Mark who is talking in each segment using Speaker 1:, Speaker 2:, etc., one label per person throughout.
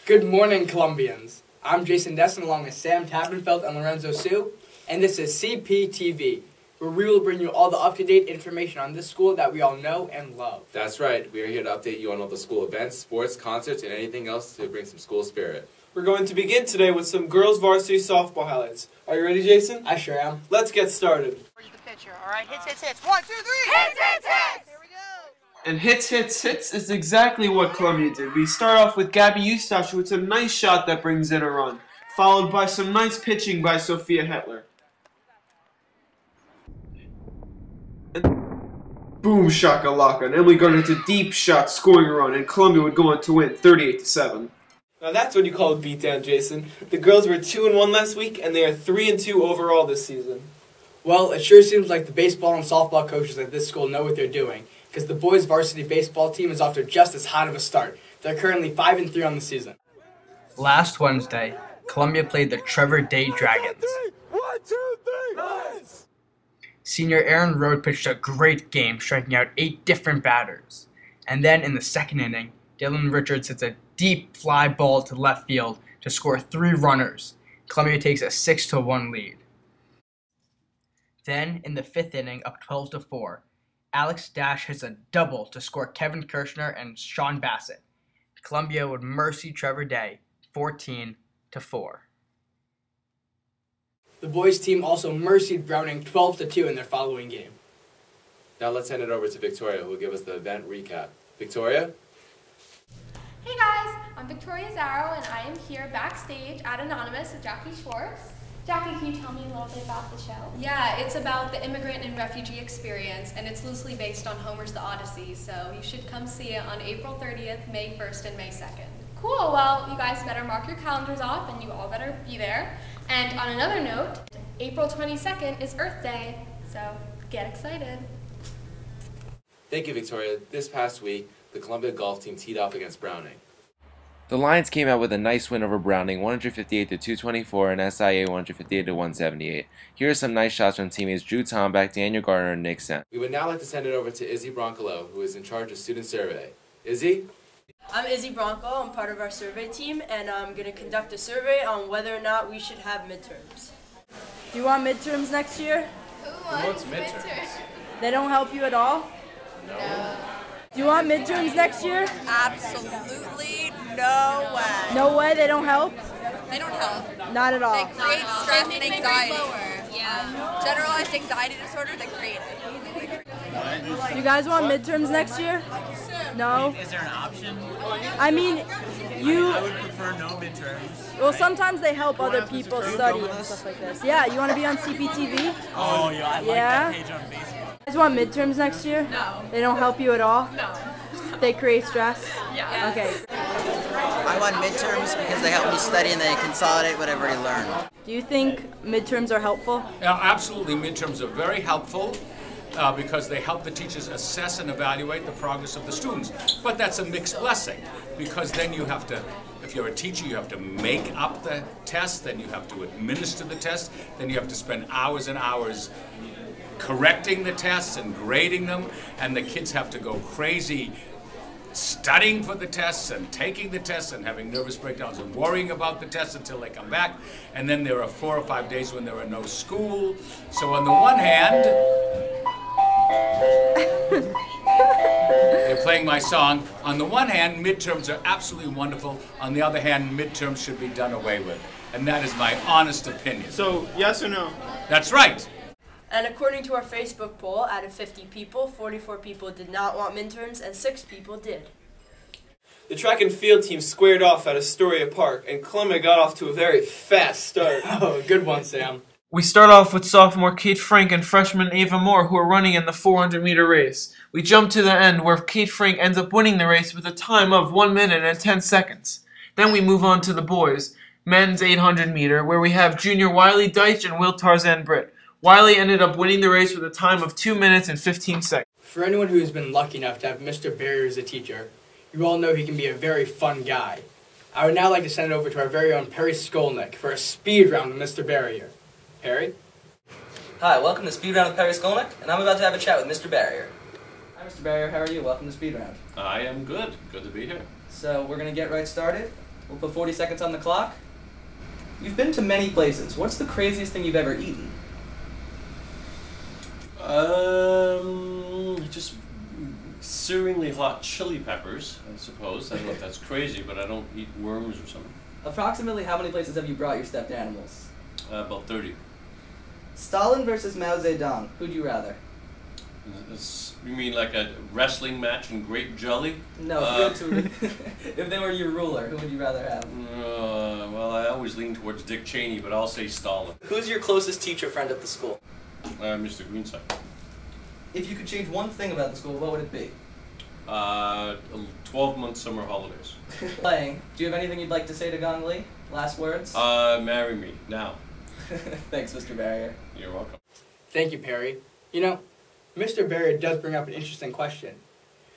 Speaker 1: Good morning, Columbians. I'm Jason Desson along with Sam Tabenfeld and Lorenzo Sue, and this is CPTV, where we will bring you all the up-to-date information on this school that we all know and love.
Speaker 2: That's right. We are here to update you on all the school events, sports, concerts, and anything else to bring some school spirit.
Speaker 3: We're going to begin today with some girls varsity softball highlights. Are you ready, Jason?
Speaker 1: I sure am.
Speaker 3: Let's get started.
Speaker 4: Where's the pitcher? All right, hits. 1, 2, 3. Hits. Here we go.
Speaker 3: And hits is exactly what Columbia did. We start off with Gabby Eustache with a nice shot that brings in a run, followed by some nice pitching by Sophia Hetler. Boom shakalaka, and Emily Gardner hits a deep shot, scoring a run, and Columbia would go on to win 38-7. Now that's what you call a beatdown, Jason. The girls were 2-1 last week, and they are 3-2 overall this season.
Speaker 1: Well, it sure seems like the baseball and softball coaches at this school know what they're doing, because the boys' varsity baseball team is off to just as hot of a start. They're currently 5-3 on the season.
Speaker 5: Last Wednesday, Columbia played the Trevor Day Dragons.
Speaker 6: 1, 2, 3, nice!
Speaker 5: Senior Aaron Rode pitched a great game, striking out 8 different batters. And then in the second inning, Dylan Richards hits a deep fly ball to left field to score 3 runners. Columbia takes a 6-1 lead. Then, in the 5th inning, up 12-4, Alex Dash hits a double to score Kevin Kirshner and Sean Bassett. Columbia would mercy Trevor Day, 14-4.
Speaker 1: The boys' team also mercied Browning 12-2 in their following game.
Speaker 2: Now let's hand it over to Victoria, who will give us the event recap. Victoria?
Speaker 7: Hey guys, I'm Victoria Zarrow, and I am here backstage at Anonymous with Jackie Schwartz. Jackie, can you tell me a little bit about the show?
Speaker 8: Yeah, it's about the immigrant and refugee experience, and it's loosely based on Homer's The Odyssey, so you should come see it on April 30th, May 1st, and May 2nd.
Speaker 7: Cool, well, you guys better mark your calendars off, and you all better be there. And on another note, April 22nd is Earth Day, so get excited.
Speaker 2: Thank you, Victoria. This past week, the Columbia golf team teed off against Browning.
Speaker 9: The Lions came out with a nice win over Browning, 158-224 and SIA 158-178. Here are some nice shots from teammates Drew Tomback, Daniel Gardner, and Nick Sen.
Speaker 2: We would now like to send it over to Izzy Broncolo, who is in charge of student survey. Izzy?
Speaker 10: I'm Izzy Bronco. I'm part of our survey team, and I'm going to conduct a survey on whether or not we should have midterms. Do you want midterms next year?
Speaker 8: Who wants midterms?
Speaker 10: They don't help you at all?
Speaker 8: No.
Speaker 10: Do you want midterms next year?
Speaker 4: Absolutely no way.
Speaker 10: No way? They don't help?
Speaker 8: They don't help.
Speaker 10: Not at all.
Speaker 8: They create stress and anxiety. Yeah. Generalized anxiety disorder, they create it.
Speaker 10: Do you guys want midterms next year? No?
Speaker 6: Is there an option?
Speaker 10: I mean,
Speaker 6: I would prefer no midterms.
Speaker 10: well, sometimes they help other people study and stuff like this. Yeah, you want to be on CPTV?
Speaker 6: Oh, yeah, I like that page on Facebook.
Speaker 10: You guys want midterms next year?
Speaker 8: No.
Speaker 10: They don't help you at all?
Speaker 8: No.
Speaker 10: They create stress?
Speaker 8: Yeah.
Speaker 10: Okay.
Speaker 4: I want midterms because they help me study and they consolidate what I've already learned.
Speaker 10: Do you think midterms are helpful?
Speaker 11: Absolutely, midterms are very helpful because they help the teachers assess and evaluate the progress of the students. But that's a mixed blessing because then you have to, if you're a teacher, you have to make up the test, then you have to administer the test, then you have to spend hours and hours correcting the tests and grading them, and the kids have to go crazy studying for the tests and taking the tests and having nervous breakdowns and worrying about the tests until they come back. And then there are 4 or 5 days when there are no school. So on the one hand, they're playing my song. On the one hand, midterms are absolutely wonderful. On the other hand, midterms should be done away with. And that is my honest opinion.
Speaker 3: So, yes or no?
Speaker 11: That's right.
Speaker 10: And according to our Facebook poll, out of 50 people, 44 people did not want midterms and 6 people did.
Speaker 3: The track and field team squared off at Astoria Park, and Columbia got off to a very fast start.
Speaker 1: Oh, good one, Sam.
Speaker 3: We start off with sophomore Kate Frank and freshman Ava Moore, who are running in the 400-meter race. We jump to the end, where Kate Frank ends up winning the race with a time of 1 minute and 10 seconds. Then we move on to the boys, men's 800-meter, where we have junior Wiley Deitch and Will Tarzan Britt. Wiley ended up winning the race with a time of 2 minutes and 15 seconds.
Speaker 1: For anyone who has been lucky enough to have Mr. Barrier as a teacher, you all know he can be a very fun guy. I would now like to send it over to our very own Perry Skolnick for a speed round with Mr. Barrier. Perry?
Speaker 12: Hi, welcome to Speed Round with Perry Skolnick, and I'm about to have a chat with Mr. Barrier.
Speaker 13: Hi, Mr. Barrier. How are you? Welcome to Speed Round.
Speaker 14: I am good. Good to be here.
Speaker 13: So we're going to get right started.
Speaker 12: We'll put 40 seconds on the clock. You've been to many places. What's the craziest thing you've ever eaten?
Speaker 13: Just searingly hot chili peppers, I suppose. I don't know if that's crazy, but I don't eat worms or something.
Speaker 12: Approximately how many places have you brought your stuffed animals?
Speaker 13: About 30.
Speaker 12: Stalin versus Mao Zedong. Who'd you rather?
Speaker 13: You mean like a wrestling match in grape jelly?
Speaker 12: No, if they were your ruler, who would you rather have?
Speaker 13: Well, I always lean towards Dick Cheney, but I'll say Stalin.
Speaker 12: Who's your closest teacher friend at the school?
Speaker 13: Mr. Greenside.
Speaker 12: If you could change one thing about the school, what would it be?
Speaker 13: 12-month summer holidays.
Speaker 12: Playing. Do you have anything you'd like to say to Gong Li? Last words?
Speaker 13: Marry me, now.
Speaker 12: Thanks, Mr. Barrier.
Speaker 13: You're welcome.
Speaker 1: Thank you, Perry. You know, Mr. Barrier does bring up an interesting question.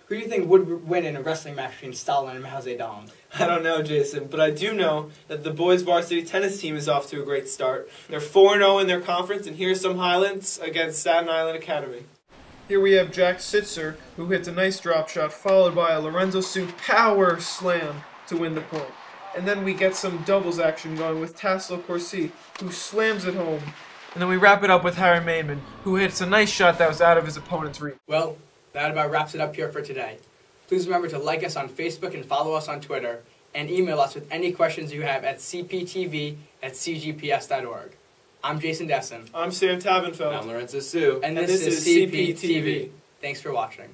Speaker 1: Who do you think would win in a wrestling match between Stalin and Mao Zedong?
Speaker 3: I don't know, Jason, but I do know that the boys' varsity tennis team is off to a great start. They're 4-0 in their conference, and here's some highlights against Staten Island Academy. Here we have Jack Sitzer, who hits a nice drop shot, followed by a Lorenzo Su power slam to win the point. And then we get some doubles action going with Tassilo Corsi, who slams it home. And then we wrap it up with Harry Mainman, who hits a nice shot that was out of his opponent's reach.
Speaker 1: Well, that about wraps it up here for today. Please remember to like us on Facebook and follow us on Twitter, and email us with any questions you have at cptv@cgps.org. I'm Jason Dessen.
Speaker 3: I'm Sam Tabenfeld.
Speaker 2: I'm Lorenzo Su.
Speaker 1: And this is CPTV. Thanks for watching.